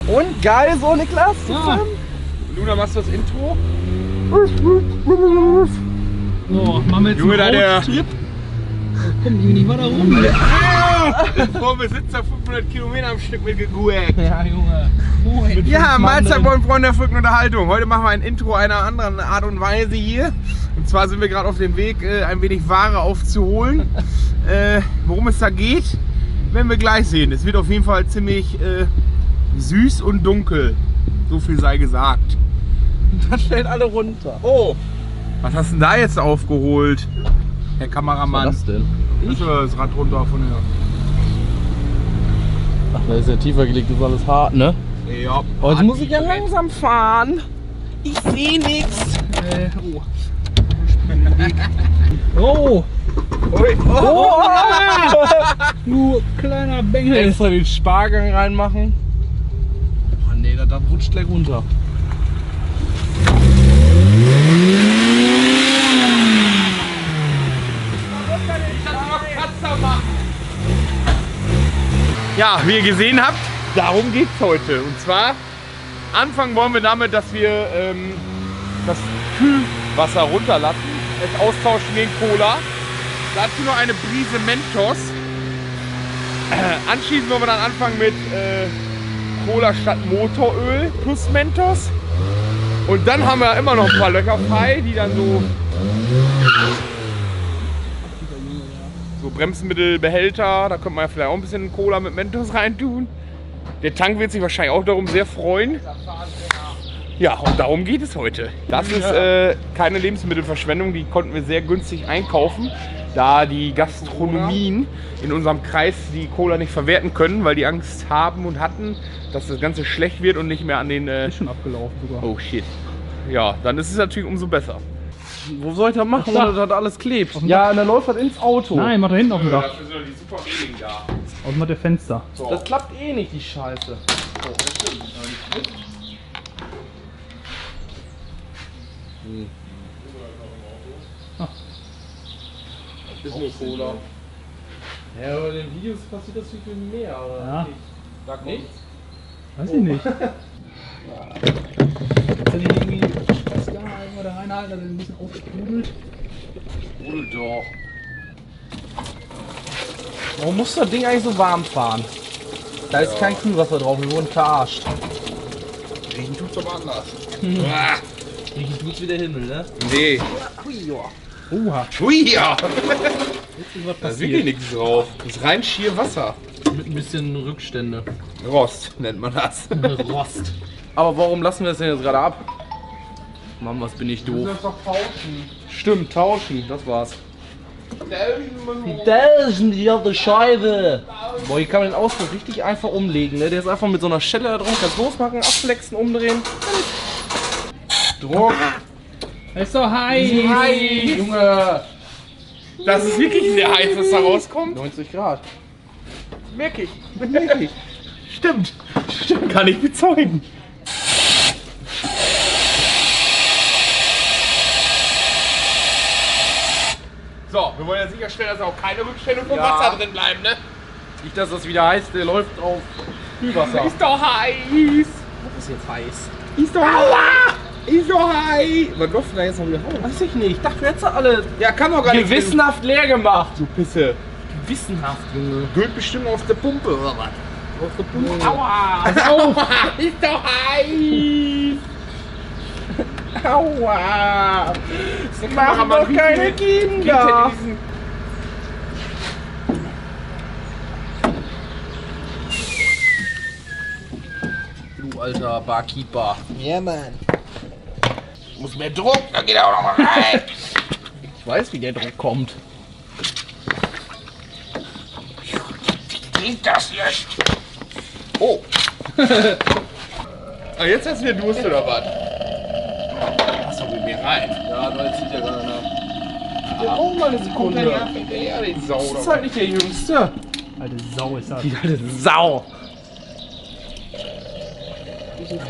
Und geil so, Niklas? Ja. Luna, machst du das Intro? So, machen wir jetzt Junge, da einen der- Roadtrip. Komm die nicht weiter rum. Vor Besitzer 500 Kilometer am Stück mit gegurkt. Ja, Junge. Oh, ey. Ja, Mahlzeit, moin Freunde der verrückten Unterhaltung. Heute machen wir ein Intro einer anderen Art und Weise hier. Und zwar sind wir gerade auf dem Weg, ein wenig Ware aufzuholen. Worum es da geht, werden wir gleich sehen. Es wird auf jeden Fall ziemlich süß und dunkel. So viel sei gesagt. Dann stellt alle runter. Oh, was hast du denn da jetzt aufgeholt, Herr Kameramann? Was denn? Ist das Rad runter von der... Ach, da ist ja tiefer gelegt, das ist alles hart, ne? Ja. Oh, jetzt muss ich ja langsam fahren. Ich sehe nichts. Oh, Ui. Oh! du kleiner Bengel. Extra den Spargang reinmachen. Oh nee, das rutscht gleich runter. Ja, wie ihr gesehen habt, darum geht es heute. Und zwar, anfangen wollen wir damit, dass wir das Kühlwasser runterlassen, es austauschen gegen Cola. Dazu noch eine Prise Mentos. Anschließend wollen wir dann anfangen mit Cola statt Motoröl plus Mentos. Und dann haben wir immer noch ein paar Löcher frei, die dann so Bremsmittelbehälter, da könnte man ja vielleicht auch ein bisschen Cola mit Mentos reintun. Der Tank wird sich wahrscheinlich auch darum sehr freuen. Ja, und darum geht es heute. Das ist keine Lebensmittelverschwendung, die konnten wir sehr günstig einkaufen, da die Gastronomien in unserem Kreis die Cola nicht verwerten können, weil die Angst haben und hatten, dass das Ganze schlecht wird und nicht mehr an den... Ist schon abgelaufen sogar. Oh shit. Ja, dann ist es natürlich umso besser. Wo soll ich das machen, Ach, da. ohne dass das alles klebt? Ja, und dann läuft das ins Auto. Nein, mach da hinten auf dem Dach. Dafür sind die super Reling da. Außen mal der Fenster. So. Das klappt eh nicht, die Scheiße. ist nur Cola. Ja, aber in den Videos passiert das viel mehr, oder? Ja. Da Nicht? Weiß ich nicht. Kannst du nicht irgendwie Stress gehalten oder reinhalten, dass er ein bisschen aufsprudelt? Sprudelt doch. Warum muss das Ding eigentlich so warm fahren? Da ist kein Kühlwasser drauf, wir wurden verarscht. Riechen tut's aber anders. Riechen tut's wie der Himmel, ne? Nee. Oha, Ui, ja. jetzt ist was Da ist wirklich passiert. nichts drauf. Das ist rein schier Wasser. Mit ein bisschen Rückstände. Rost nennt man das. Rost. Aber warum lassen wir das denn jetzt gerade ab? Mann, was bin ich doof. doch tauschen. Stimmt, tauschen, das war's. Das ist die auf der Scheibe. Boah, hier kann man den Auspuff richtig einfach umlegen, ne? Der ist einfach mit so einer Schelle da drin, kannst losmachen, abflexen, umdrehen. Druck. Ist doch heiß. Hi, Junge. Das ist wirklich sehr heiß, was da rauskommt. 90 Grad. Merke ich. Merke ich. Stimmt. Stimmt, kann ich bezeugen. So, wir wollen ja sicherstellen, dass auch keine Rückstände vom Ja. Wasser drin bleiben, ne? Nicht, dass das wieder heißt, der läuft auf Kühlwasser. Ist doch heiß. Das ist jetzt heiß. Ist doch heiß. Ist doch heiß. Was läuft denn da jetzt noch wieder raus? Weiß ich nicht. Ich dachte, wir hätten alle Ja, kann doch gar nicht. gewissenhaft leer gemacht. Du Pisse. Gewissenhaft, Junge. Geht bestimmt auf der Pumpe, oder was? Auf der Pumpe. Aua! Aua! Ist doch heiß! Aua! Mach doch keine Kinder. Du alter Barkeeper. Ja, Mann. Muss mehr Druck, dann geht er auch noch mal rein. Ich weiß, wie der Druck kommt. Geht das jetzt? Oh! Ah, jetzt hast du wieder Durst oder was? Lass doch mit mir rein. Ja, da zieht ja gerade nach. Ja, Oh, mal eine Sekunde. Sekunde. Ja, die Sau. Das ist halt nicht der Jüngste. Alte Sau ist das. Die alte Sau.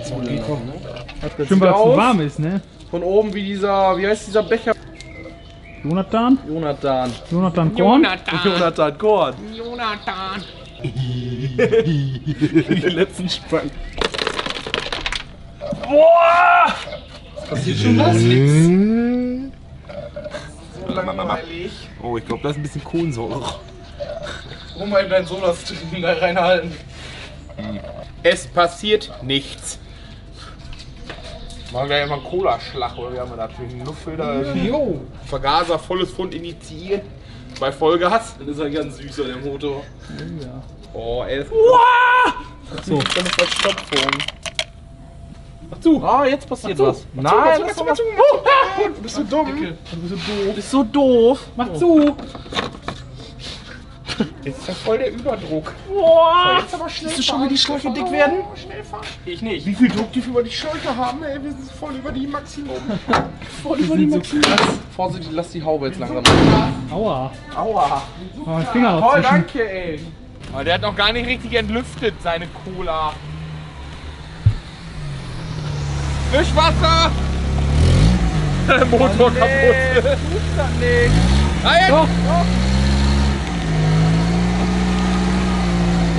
So geht doch, ne? Stimmt, weil es zu warm ist, ne? Von oben wie dieser, wie heißt dieser Becher? Jonathan? Jonathan. Jonathan Korn? Jonathan Korn. Jonathan. Die letzten Spacken. Boah! Passiert schon was? So langweilig. Oh, ich glaube, da ist ein bisschen Kohlensäure. Warum mal eben deinen Soda-Stream da reinhalten? Es passiert nichts. Machen wir ja immer einen Cola-Schlag, oder wie haben wir da für einen Luftfilter? Jo. Vergaser, volles Pfund initiieren. Bei Vollgas. Dann ist er ganz süßer, der Motor. Ja. Oh, 11. So. Dann ist Verstopfung. Mach zu! Ah, jetzt passiert was. Nein, lass doch was. Bist du dumm? Du bist so doof. Mach zu. Jetzt ist ja voll der Überdruck. Boah! Jetzt aber schnell Siehst du schon, wie die Schläuche dick werden? Schnell fahren. Ich nicht. Wie viel Druck die über die Schläuche haben, ey? Wir sind voll über die Maximum. Voll über die Maximum. Vorsichtig, lass die Haube jetzt langsam. Aua. Aua. Oh, mein Finger Toll, dazwischen. danke, ey. Aber der hat noch gar nicht richtig entlüftet, seine Cola. Fischwasser! Motor kaputt. Tust das nicht. Ah, jetzt. Doch.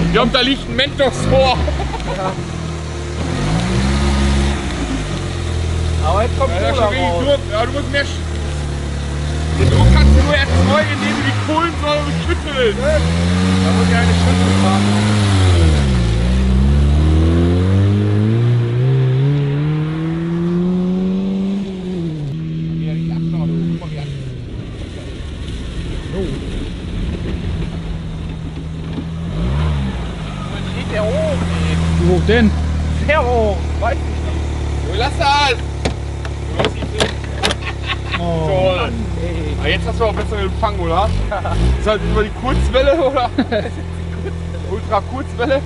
Ich glaube, da liegt ein Mentos vor. Aber jetzt kommt Ja, Cola schon raus. richtig Druck. Ja, du musst mehr. Den Druck kannst du nur erzeugen, indem du die Kohlensäure schüttelst. Da muss ich eine Schüssel fahren. Der hoch, ey. Wie hoch denn? Sehr hoch. Weiß ich nicht. Lass das! Oh. Toll! Aber jetzt hast du auch besser Empfang, oder? Ist halt über die Kurzwelle, oder? Ultra Kurzwelle.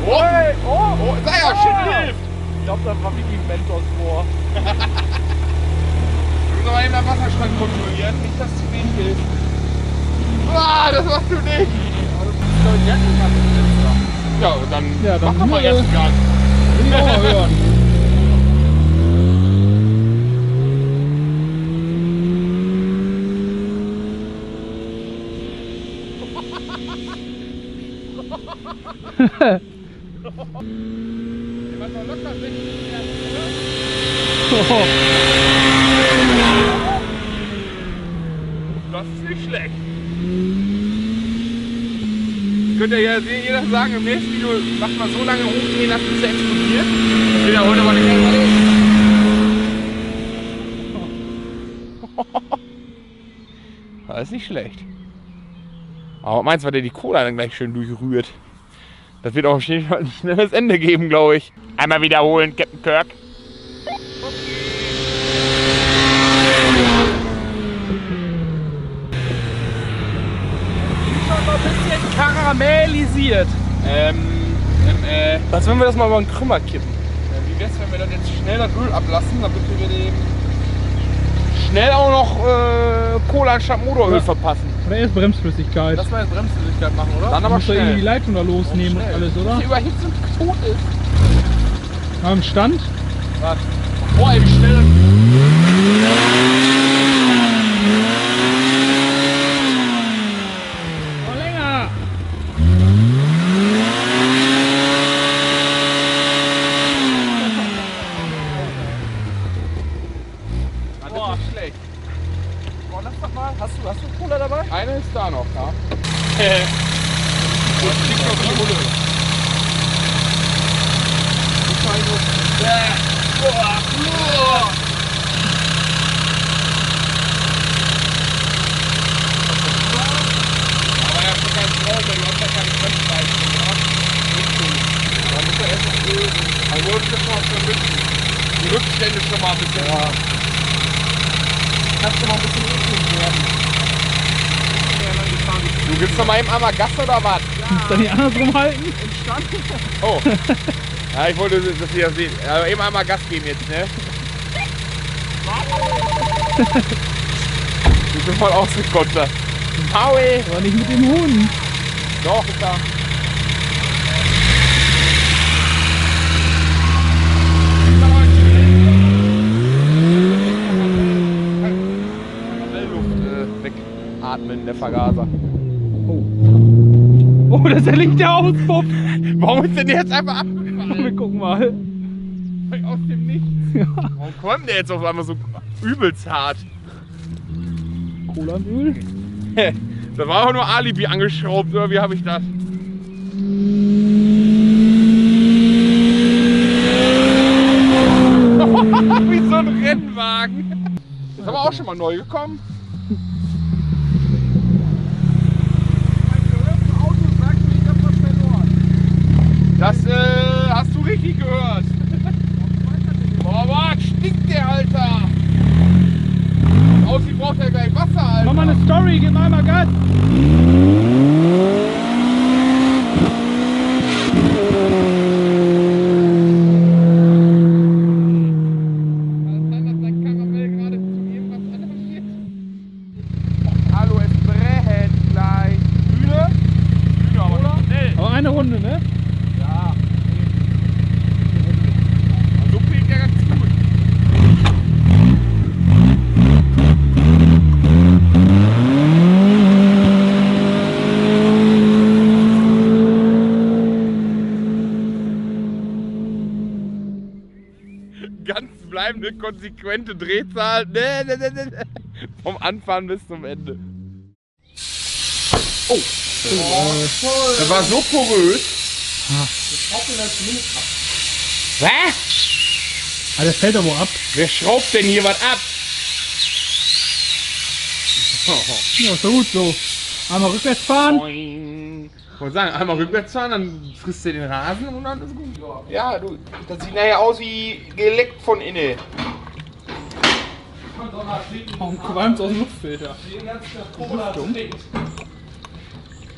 Oh! Oh! Sei ja, shit, hilft! Ich glaube, da war wirklich ein Mentos vor. Du musst aber eben den Wasserstand kontrollieren, nicht dass zu wenig hilft. Ah, das machst du nicht! Ja, und dann, Ja, dann mach doch mal hier, erst Gas. Will ich auch mal hören. Das ist nicht schlecht. Könnt ihr ja sehen, jeder sagen, im nächsten Video macht man so lange hochdrehen, dass es explodiert. Ich will ja heute mal nicht Das ist nicht schlecht. Aber meinst du, weil der die Cola dann gleich schön durchrührt? Das wird auch auf jeden Fall nicht schnell das Ende geben, glaube ich. Einmal wiederholen, Captain Kirk. Schon mal ein bisschen karamellisiert. Als wenn wir das mal über einen Krümmer kippen. Wie wär's, wenn wir dann jetzt schnell das Öl ablassen, damit wir dem schnell auch noch Cola anstatt Motoröl Ja. verpassen? Oder erst Bremsflüssigkeit. Lass mal jetzt Bremsflüssigkeit machen, oder? Dann aber Muss doch irgendwie die schnell. Leitung da losnehmen und schnell. alles, Dass oder? er überhitzt und tot ist. Am Stand? Warte. Boah, ey, wie schnell das... Noch länger! Das ist nicht schlecht. Boah, lass doch mal. Hast du Cola dabei? Eine ist da noch, ja. Und liegt noch die Hulle. Aber er ist doch ganz traurig, weil du hast ja keine Bremsreifen. Da muss er erst noch Öl. Also wollte ich das schon mal vermischen. Die Rückstände schon mal ein bisschen. Ja. Kannst du mal ein bisschen eklig werden. Du gibst noch mal eben einmal Gas oder was? Kannst du nicht andersrum halten? Oh. Ja, ich wollte, dass ihr das seht. Also eben einmal Gas geben jetzt, ne? Ich bin voll ausgekontert. Maui! Aber nicht mit dem Hund. Doch, ist da. Luft wegatmen, der Vergaser. Oh, das ist ja nicht der Auspuff. Warum ist denn der jetzt einfach abgefahren? Wir gucken mal. Aus dem Nichts. Warum kommt der jetzt auf einmal so übelst hart? Cola im Öl. Das war auch nur Alibi angeschraubt, oder wie habe ich das? Wie so ein Rennwagen. Das ist aber auch schon mal neu gekommen. Das hast du richtig gehört. Boah, was stinkt der, Alter? Aussieht braucht er gleich Wasser, Alter. Mach mal eine Story, gib mal einmal Gas. Hallo, es brennt gleich. Bühne? Bühne, aber nicht schnell. Aber eine Runde, ne? Ja. So klingt ja ganz gut. Ganz bleibende, konsequente Drehzahl. Nee. Vom Anfang bis zum Ende. Oh. Das war so porös. Was? Ah, das fällt aber ab. Wer schraubt denn hier was ab? Ja, ist doch gut so. Einmal rückwärts fahren. Boing. Ich wollte sagen, einmal rückwärts fahren, dann frisst du den Rasen und dann ist gut. Ja, du, das sieht nachher aus wie geleckt von innen. Warum qualmt aus dem Luftfilter?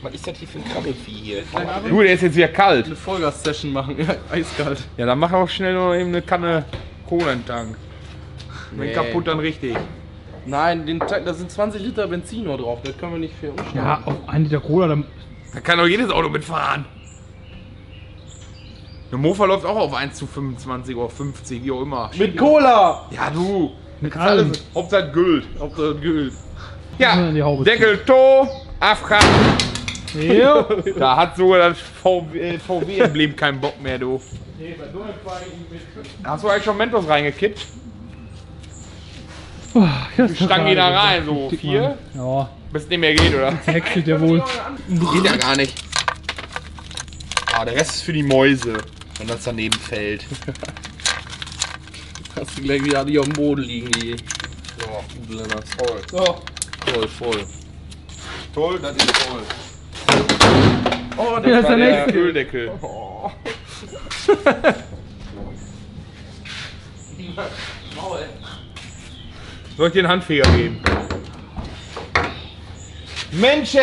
Was ist das hier für ein Krabbelvieh hier? Du, der ist jetzt wieder kalt. Eine Vollgas-Session machen, ja, eiskalt. Ja, dann mach auch schnell noch eben eine Kanne Cola in den Tank. Wenn Nee. kaputt, dann richtig. Nein, da sind 20 Liter Benzin nur drauf, das können wir nicht für umstellen. Ja, auf 1 Liter Cola, dann. Da kann doch jedes Auto mitfahren. Der Mofa läuft auch auf 1 zu 25 oder 50, wie auch immer. Mit Cola! Ja, du. Mit Das ist allem. alles, Hauptsache Gült. Ob das gilt. Ja, In die Haube Deckel to, Afra. Jo. Da hat sogar das VW-Emblem keinen Bock mehr, du. Hast du eigentlich schon Mentos reingekippt? Die Stangen die da rein, so 4? Ja, Bis es nicht mehr geht, oder? häckselt ja wohl. Geht ja gar nicht. Ah, der Rest ist für die Mäuse, wenn das daneben fällt. Hast du gleich wieder die auf dem Boden liegen, die So, Lennart. toll. So. Voll. Toll, das ist toll. Oh, Ja, ist der Der nächste. Öldeckel. Soll ich dir einen Handfeger geben? Mensch,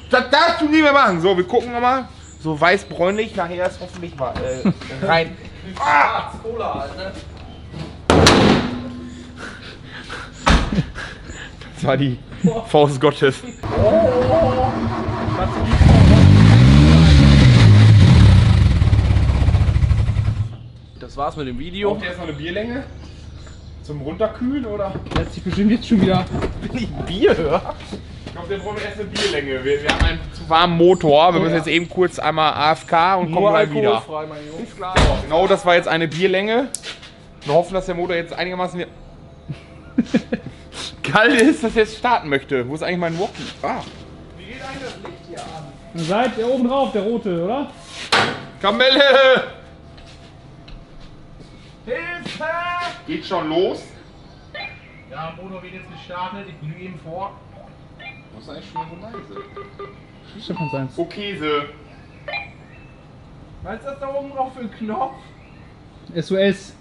das darfst du nie mehr machen. So, wir gucken nochmal. So weiß-bräunlich, nachher ist hoffentlich mal rein. Ah! Cola halt, ne? Das war die Faust Gottes. Das war's mit dem Video. Braucht ihr erstmal eine Bierlänge? Zum Runterkühlen oder? Der hat sich bestimmt jetzt schon wieder. Wenn ich Bier höre. Ich glaube, wir brauchen erst eine Bierlänge. Wir haben einen zu warmen Motor. Wir müssen jetzt eben kurz einmal AFK und kommen gleich wieder. alkoholfrei, mein Junge. Ist klar. Genau, das war jetzt eine Bierlänge. Wir hoffen, dass der Motor jetzt einigermaßen kalt ist, dass er jetzt starten möchte. Wo ist eigentlich mein Walkie? Ah. Dann seid ihr oben drauf, der rote, oder? Kamelle! Hilfe! Geht schon los? Ja, Motor wird jetzt gestartet. Ich glühe ihm vor. Was ist eigentlich schon so leise? Stefan seins. Oh, Käse. Was ist das da oben drauf für ein Knopf? SOS.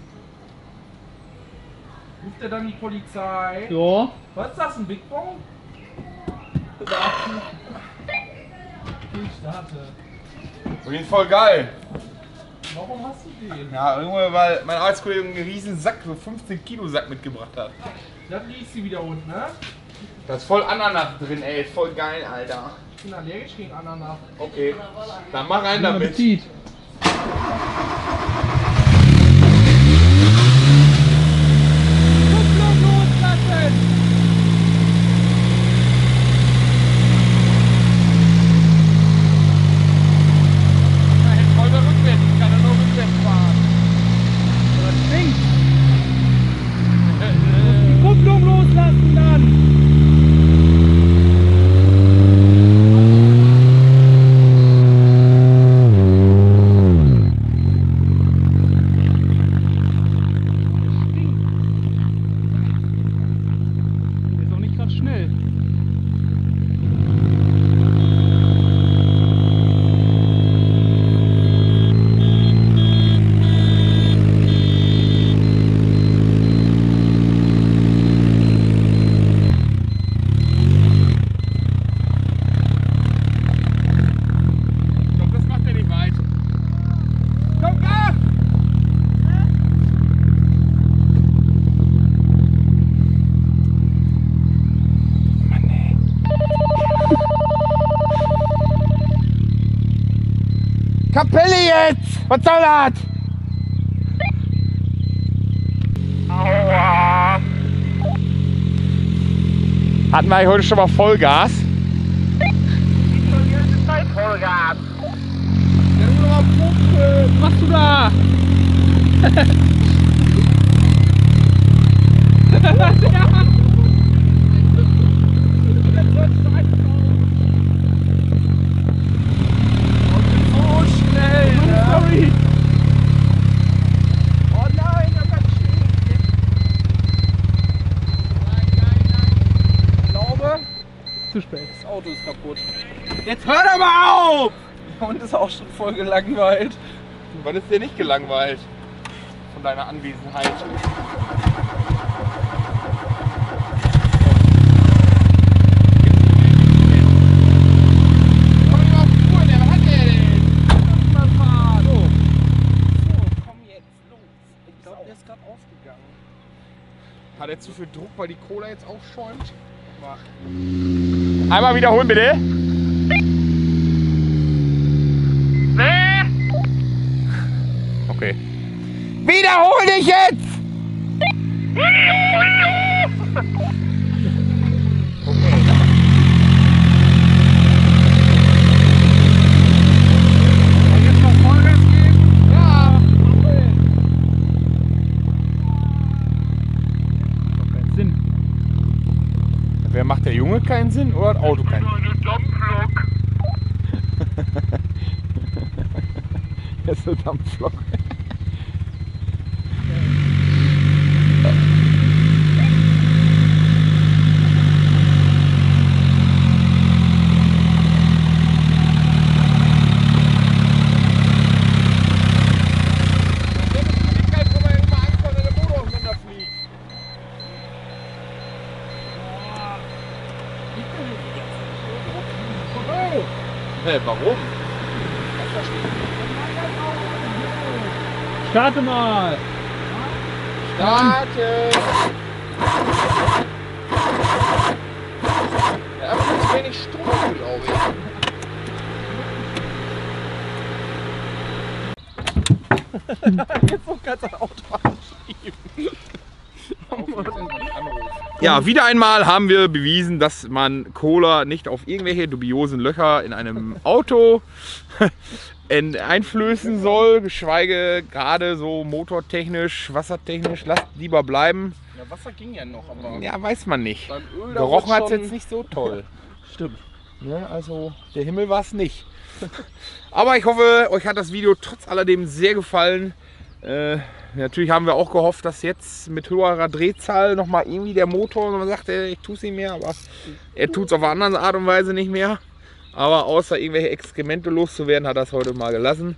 Ruft er dann die Polizei? Ja. Was ist das, ein Big Bong? Ich starte. Und den ist voll geil. Warum hast du den? Ja, irgendwann, weil mein Arbeitskollege einen riesen Sack, so 15 Kilo Sack mitgebracht hat. Das liest sie wieder unten, ne? Da ist voll Ananas drin, ey. Ist voll geil, Alter. Ich bin allergisch gegen Ananas. Okay. Dann mach rein Guten damit. Appetit. Voll rückwärts, ich kann ja nur rückwärts fahren. Was soll das? Aua! Hatten wir eigentlich heute schon mal Vollgas? Die ganze Zeit Vollgas. Was machst du da? So schnell, ne? Sorry. Oh nein, das hat schief. Ich glaube, Zu spät. das Auto ist kaputt. Jetzt hör doch mal auf! Der Hund ist auch schon voll gelangweilt. Was ist dir nicht gelangweilt? Von deiner Anwesenheit. Hat er zu viel Druck, weil die Cola jetzt aufschäumt? Einmal wiederholen bitte. Okay. Wiederhol dich jetzt! Jetzt noch Vollgas geben? Ja. Keinen Sinn. Wer macht der Junge keinen Sinn oder das Auto keinen Sinn? Das ist eine Dampflok. Hey, warum? Starte mal. Starte! Der Apfel ist wenig Strom, glaube ich. Jetzt so kannst du das Auto anschieben. Ja, wieder einmal haben wir bewiesen, dass man Cola nicht auf irgendwelche dubiosen Löcher in einem Auto einflößen soll, geschweige gerade so motortechnisch, wassertechnisch, lasst lieber bleiben. Ja, Wasser ging ja noch, aber Ja, weiß man nicht. beim Öl da Gerochen wird hat es schon- jetzt nicht so toll. Stimmt. Ne, also der Himmel war es nicht. Aber ich hoffe, euch hat das Video trotz alledem sehr gefallen. Natürlich haben wir auch gehofft, dass jetzt mit höherer Drehzahl nochmal irgendwie der Motor, man sagt, ich tue es nicht mehr, aber er tut es auf eine andere Art und Weise nicht mehr. Aber außer irgendwelche Exkremente loszuwerden, hat er es heute mal gelassen.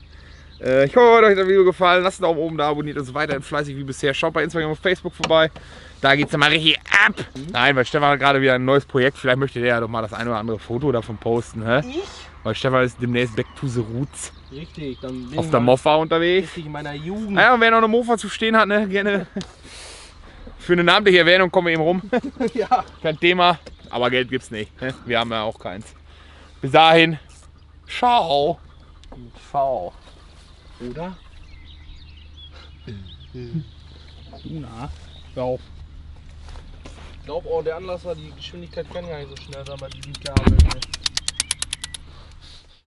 Ich hoffe, euch hat das Video gefallen. Lasst einen Daumen oben da, abonniert uns weiterhin fleißig wie bisher. Schaut bei Instagram und Facebook vorbei. Da geht es mal richtig ab. Nein, weil Stefan hat gerade wieder ein neues Projekt. Vielleicht möchte der ja doch mal das ein oder andere Foto davon posten. Hä? Ich? Weil Stefan ist demnächst back to the roots. Richtig, dann bin Auf ich der mal Moffa unterwegs. richtig in meiner Jugend. Naja, und wer noch eine Mofa zu stehen hat, ne, gerne für eine namentliche Erwähnung kommen wir eben rum. Ja. Kein Thema, aber Geld gibt's nicht. Ne? Wir haben ja auch keins. Bis dahin, ciao. V. Oder? Na, hör auf. Ich glaube auch, der Anlasser, die Geschwindigkeit kann gar nicht so schnell sein bei diesem Kabel. Ne?